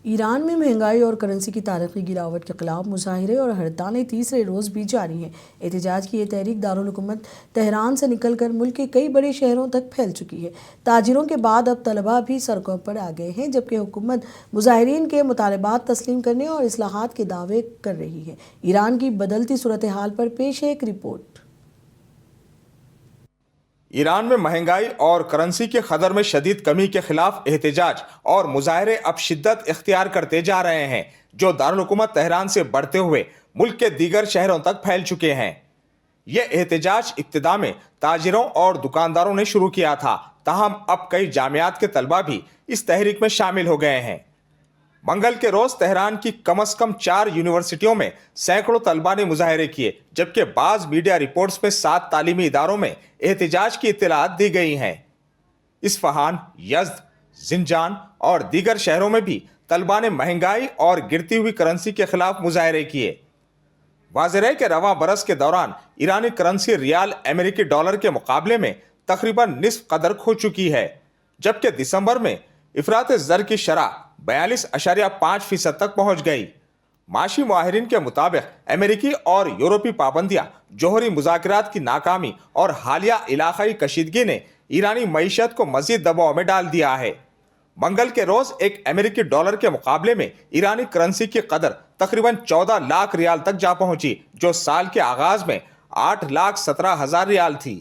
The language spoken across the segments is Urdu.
ایران میں مہنگائی اور کرنسی کی تاریخی گراوٹ کے خلاف مظاہرے اور ہڑتالیں تیسرے روز بھی جاری ہیں۔ احتجاج کی یہ تحریک دارالحکومت تہران سے نکل کر ملک کے کئی بڑے شہروں تک پھیل چکی ہے۔ تاجروں کے بعد اب طلباء بھی سڑکوں پر آ گئے ہیں، جبکہ حکومت مظاہرین کے مطالبات تسلیم کرنے اور اصلاحات کے دعوے کر رہی ہے۔ ایران کی بدلتی صورتحال پر پیش ہے ایک رپورٹ۔ ایران میں مہنگائی اور کرنسی کے قدر میں شدید کمی کے خلاف احتجاج اور مظاہرے اب شدت اختیار کرتے جا رہے ہیں، جو دارالحکومت تہران سے بڑھتے ہوئے ملک کے دیگر شہروں تک پھیل چکے ہیں۔ یہ احتجاج ابتدا میں تاجروں اور دکانداروں نے شروع کیا تھا، تاہم اب کئی جامعات کے طلباء بھی اس تحریک میں شامل ہو گئے ہیں۔ منگل کے روز تہران کی کم از کم 4 یونیورسٹیوں میں سینکڑوں طلباء نے مظاہرے کیے، جبکہ بعض میڈیا رپورٹس میں 7 تعلیمی اداروں میں احتجاج کی اطلاعات دی گئی ہیں۔ اصفہان، یزد، زنجان اور دیگر شہروں میں بھی طلباء نے مہنگائی اور گرتی ہوئی کرنسی کے خلاف مظاہرے کیے۔ واضح ہے کہ رواں برس کے دوران ایرانی کرنسی ریال امریکی ڈالر کے مقابلے میں تقریباً نصف قدر کھو چکی ہے، جبکہ دسمبر میں افراط زر کی شرح 42.5% تک پہنچ گئی۔ معاشی ماہرین کے مطابق امریکی اور یورپی پابندیاں، جوہری مذاکرات کی ناکامی اور حالیہ علاقائی کشیدگی نے ایرانی معیشت کو مزید دباؤ میں ڈال دیا ہے۔ منگل کے روز ایک امریکی ڈالر کے مقابلے میں ایرانی کرنسی کی قدر تقریباً 14 لاکھ ریال تک جا پہنچی، جو سال کے آغاز میں 8,17,000 ریال تھی۔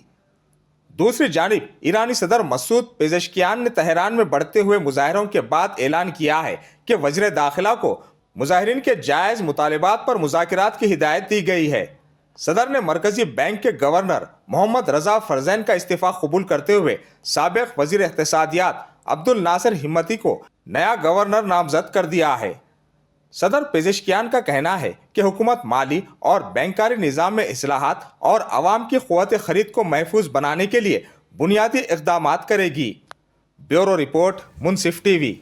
دوسری جانب ایرانی صدر مسعود پزشکیان نے تہران میں بڑھتے ہوئے مظاہروں کے بعد اعلان کیا ہے کہ وزیر داخلہ کو مظاہرین کے جائز مطالبات پر مذاکرات کی ہدایت دی گئی ہے۔ صدر نے مرکزی بینک کے گورنر محمد رضا فرزین کا استعفیٰ قبول کرتے ہوئے سابق وزیر اقتصادیات عبدالناصر ہمتی کو نیا گورنر نامزد کر دیا ہے۔ صدر پزشکیان کا کہنا ہے کہ حکومت مالی اور بینکاری نظام میں اصلاحات اور عوام کی قوت خرید کو محفوظ بنانے کے لیے بنیادی اقدامات کرے گی۔ بیورو رپورٹ، منصف ٹی وی۔